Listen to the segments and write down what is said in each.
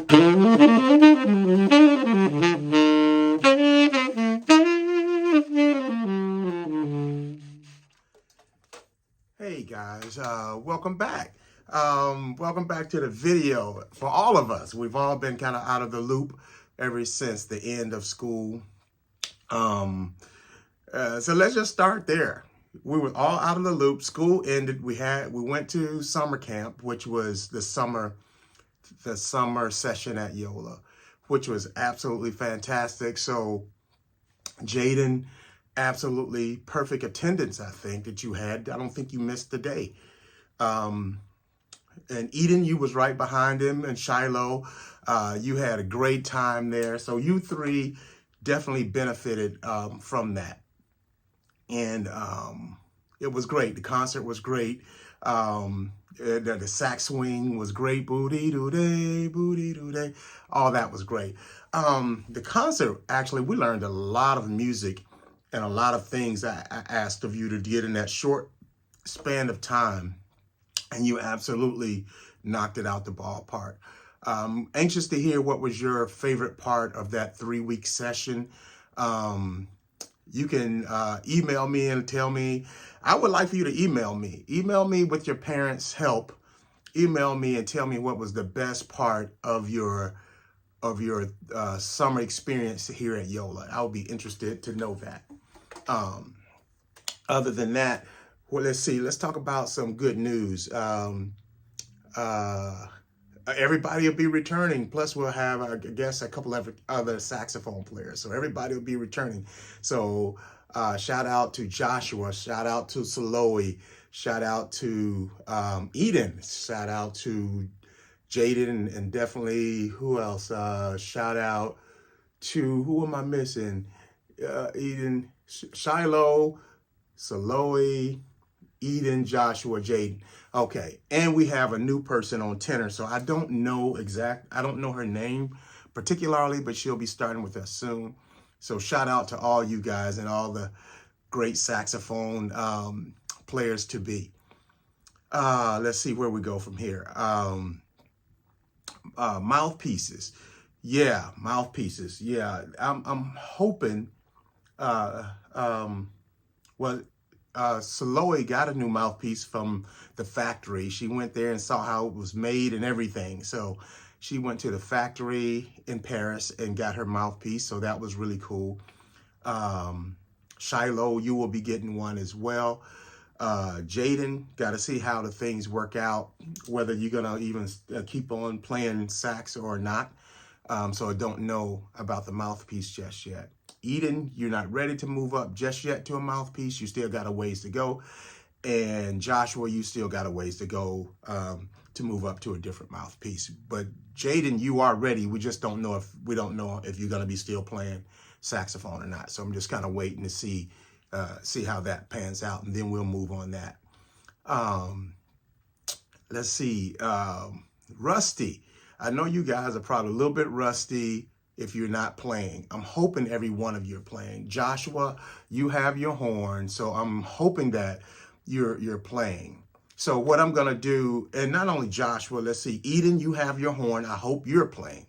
Hey guys, welcome back. Welcome back to the video. For all of us, we've all been kind of out of the loop ever since the end of school. Um, so let's just start there. We were all out of the loop. School ended. We went to summer camp, which was the summer session at Yola, which was absolutely fantastic. So Jaden, absolutely perfect attendance, I think, that you had. I don't think you missed the day. Um, and Eden, you was right behind him, and Shiloh, you had a great time there. So you three definitely benefited from that. And it was great. The concert was great. The sax swing was great. Booty doo day, booty doo day. All that was great. The concert, actually, we learned a lot of music and a lot of things I asked of you to get in that short span of time. And you absolutely knocked it out the ballpark. Anxious to hear what was your favorite part of that 3-week session. You can email me and tell me. I would like for you to email me. Email me with your parents' help. Email me and tell me what was the best part of your summer experience here at Yola. I would be interested to know that. Other than that, well, let's see. Let's talk about some good news. Everybody will be returning. Plus, we'll have, I guess, a couple of other saxophone players. So everybody will be returning. So shout out to Joshua. Shout out to Saloe. Shout out to Eden. Shout out to Jaden, and definitely, who else? Shout out to, who am I missing? Eden, Shiloh, Saloe, Eden, Joshua, Jaden. Okay, and we have a new person on tenor, so I don't know her name particularly, but she'll be starting with us soon. So shout out to all you guys and all the great saxophone players to be. Let's see where we go from here. Mouthpieces. Yeah, mouthpieces. Yeah, I'm hoping, well, Saloe got a new mouthpiece from the factory. She went there and saw how it was made and everything. So she went to the factory in Paris and got her mouthpiece. So that was really cool. Shiloh, you will be getting one as well. Jaden, got to see how the things work out, whether you're going to even keep on playing sax or not. So I don't know about the mouthpiece just yet. Eden, you're not ready to move up just yet to a mouthpiece. You still got a ways to go. And Joshua, you still got a ways to go to move up to a different mouthpiece. But Jaden, you are ready. We don't know if you're going to be still playing saxophone or not. So I'm just kind of waiting to see how that pans out, and then we'll move on that. Let's see. Rusty. I know you guys are probably a little bit rusty if you're not playing. I'm hoping every one of you are playing. Joshua, you have your horn, so I'm hoping that you're playing. So what I'm gonna do, and not only Joshua, let's see, Eden, you have your horn. I hope you're playing.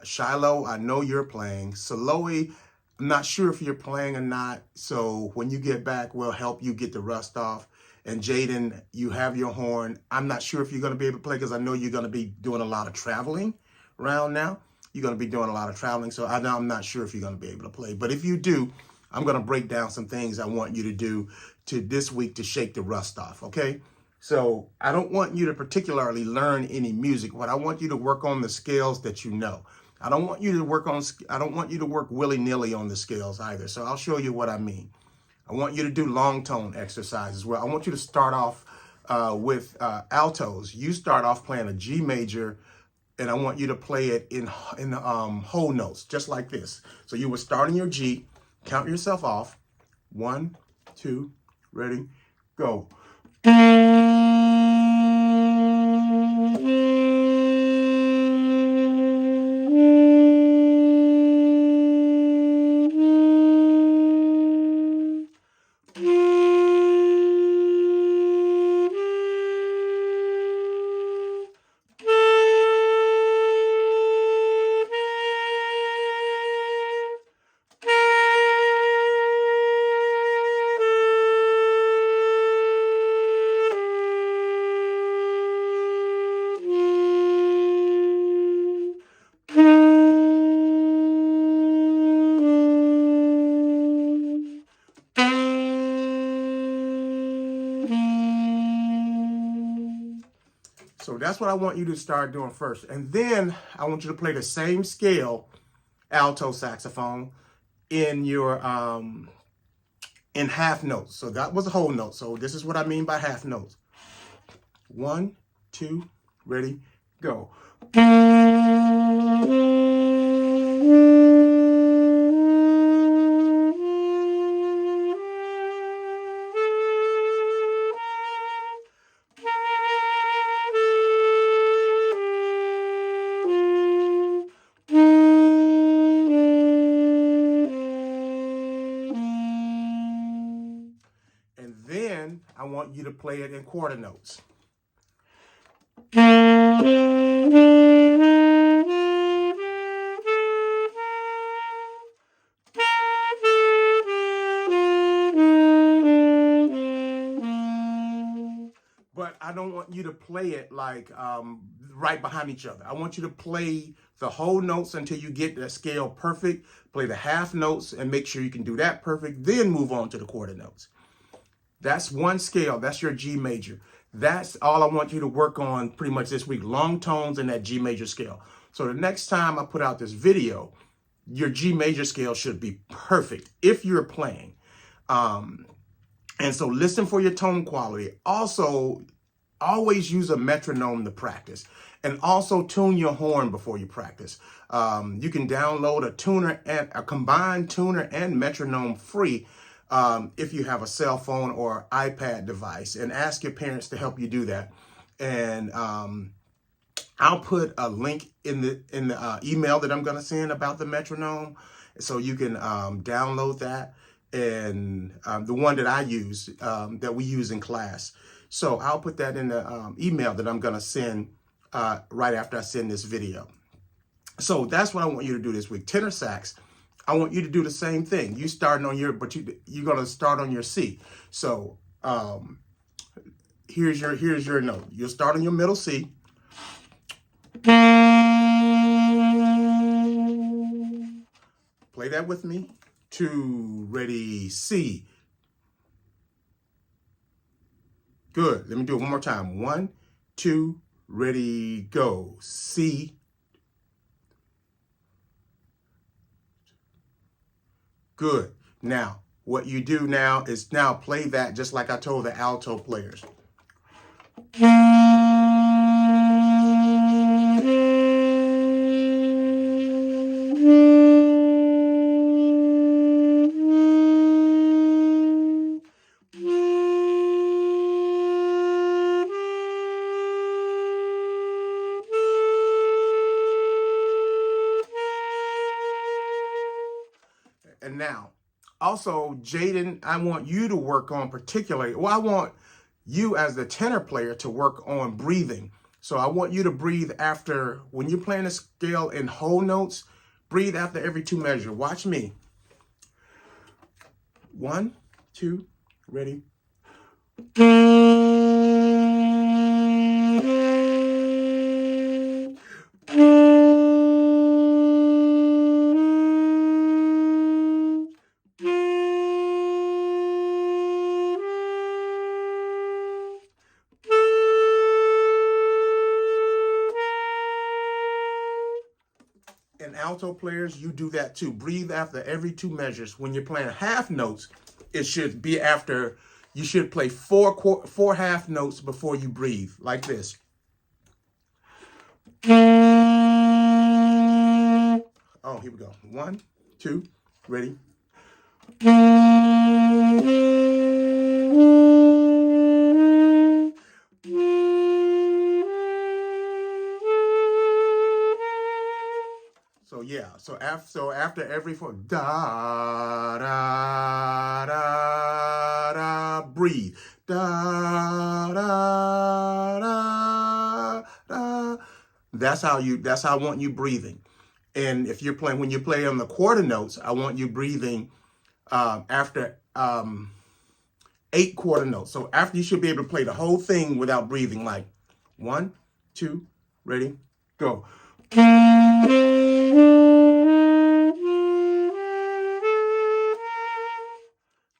Shiloh, I know you're playing. Saloe, I'm not sure if you're playing or not. So when you get back, we'll help you get the rust off. And Jaden, you have your horn. I'm not sure if you're going to be able to play because I know you're going to be doing a lot of traveling around now. You're going to be doing a lot of traveling. So I'm not sure if you're going to be able to play. But if you do, I'm going to break down some things I want you to do to this week to shake the rust off, okay? So I don't want you to particularly learn any music. What I want you to work on the scales that you know. I don't want you to work willy-nilly on the scales either. So I'll show you what I mean. I want you to do long tone exercises where I want you to start off with altos. You start off playing a G major, and I want you to play it in whole notes, just like this. So you would start in your G, count yourself off. 1, 2, ready, go. So that's what I want you to start doing first. And then I want you to play the same scale, alto saxophone, in your in half notes. So that was a whole note. So this is what I mean by half notes. 1, 2, ready, go. And then I want you to play it in quarter notes. But I don't want you to play it like right behind each other. I want you to play the whole notes until you get the scale perfect. Play the half notes and make sure you can do that perfect. Then move on to the quarter notes. That's one scale. That's your G major. That's all I want you to work on pretty much this week. Long tones and that G major scale. So the next time I put out this video, your G major scale should be perfect if you're playing. And so listen for your tone quality. Also, always use a metronome to practice. And also tune your horn before you practice. You can download a tuner and a combined tuner and metronome free if you have a cell phone or iPad device, and ask your parents to help you do that. And I'll put a link in the email that I'm going to send about the metronome, so you can download that, and the one that I use, that we use in class. So I'll put that in the email that I'm going to send right after I send this video. So that's what I want you to do this week. Tenor sax, I want you to do the same thing. You starting on your, but you're going to start on your C. So here's your note. You'll start on your middle C. Play that with me. 2, ready, C. Good. Let me do it one more time. 1, 2, ready, go. C. Good. Now, what you do now is now play that just like I told the alto players. And now, also, Jaden, I want you to work on particularly, well, I want you as the tenor player to work on breathing. So I want you to breathe after, when you're playing a scale in whole notes, breathe after every 2 measures. Watch me. 1, 2, ready. And alto players, you do that too. Breathe after every 2 measures. When you're playing half notes, it should be after, you should play 4 half notes before you breathe, like this. Oh, here we go. 1, 2, ready. So yeah, so after every 4, da da da da, breathe, da da da da. That's how I want you breathing. And if you're playing, when you play on the quarter notes, I want you breathing after 8 quarter notes. So after, you should be able to play the whole thing without breathing. Like 1, 2, ready, go.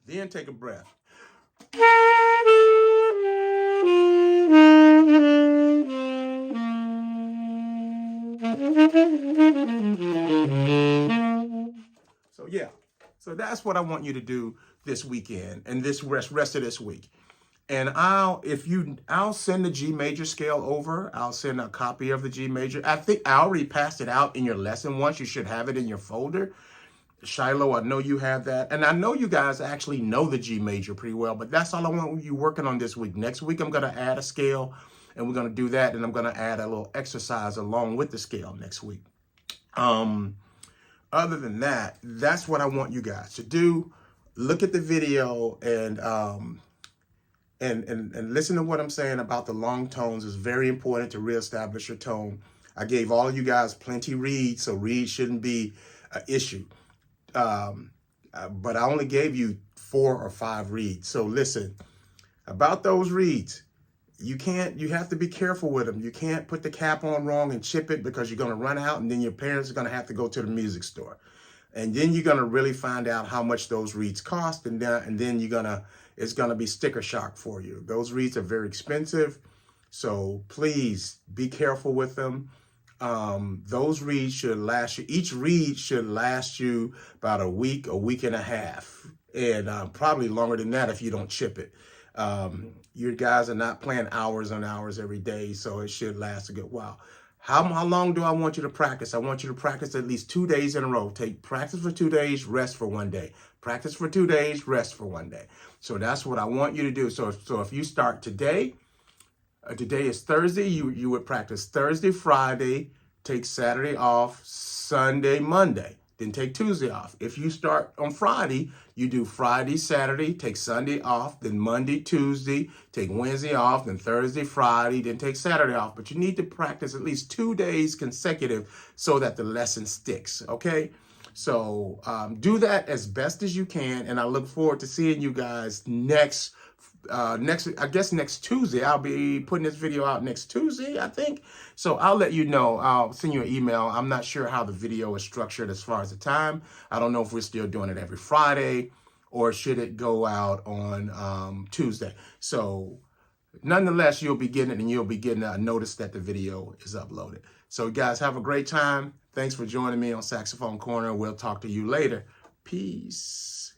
Then take a breath. So yeah, so that's what I want you to do this weekend and this rest of this week. And I'll send the G major scale over. I'll send a copy of the G major. I think I already passed it out in your lesson once. You should have it in your folder. Shiloh, I know you have that. And I know you guys actually know the G major pretty well, but that's all I want you working on this week. Next week, I'm going to add a scale, and we're going to do that. And I'm going to add a little exercise along with the scale next week. Other than that, that's what I want you guys to do. Look at the video and listen to what I'm saying about the long tones. It's very important to reestablish your tone. I gave all you guys plenty reads, so reads shouldn't be an issue. But I only gave you 4 or 5 reads. So listen, about those reads, you have to be careful with them. You can't put the cap on wrong and chip it, because you're going to run out, and then your parents are going to have to go to the music store. And then you're going to really find out how much those reeds cost, and then it's going to be sticker shock for you. Those reeds are very expensive, so please be careful with them. Those reeds should last you. Each reed should last you about a week and a half, and probably longer than that if you don't chip it. You guys are not playing hours on hours every day, so it should last a good while. How long do I want you to practice? I want you to practice at least 2 days in a row. Practice for 2 days, rest for 1 day. Practice for 2 days, rest for 1 day. So that's what I want you to do. So if you start today, today is Thursday, you would practice Thursday, Friday, take Saturday off, Sunday, Monday. Then take Tuesday off. If you start on Friday, you do Friday, Saturday, take Sunday off, then Monday, Tuesday, take Wednesday off, then Thursday, Friday, then take Saturday off. But you need to practice at least 2 days consecutive so that the lesson sticks, okay? So do that as best as you can, and I look forward to seeing you guys next Tuesday. I'll be putting this video out next Tuesday, I think. So I'll let you know. I'll send you an email. I'm not sure how the video is structured as far as the time. I don't know if we're still doing it every Friday or should it go out on Tuesday. So nonetheless, you'll be getting it, and you'll be getting a notice that the video is uploaded. So guys, have a great time. Thanks for joining me on Saxophone Corner. We'll talk to you later. Peace.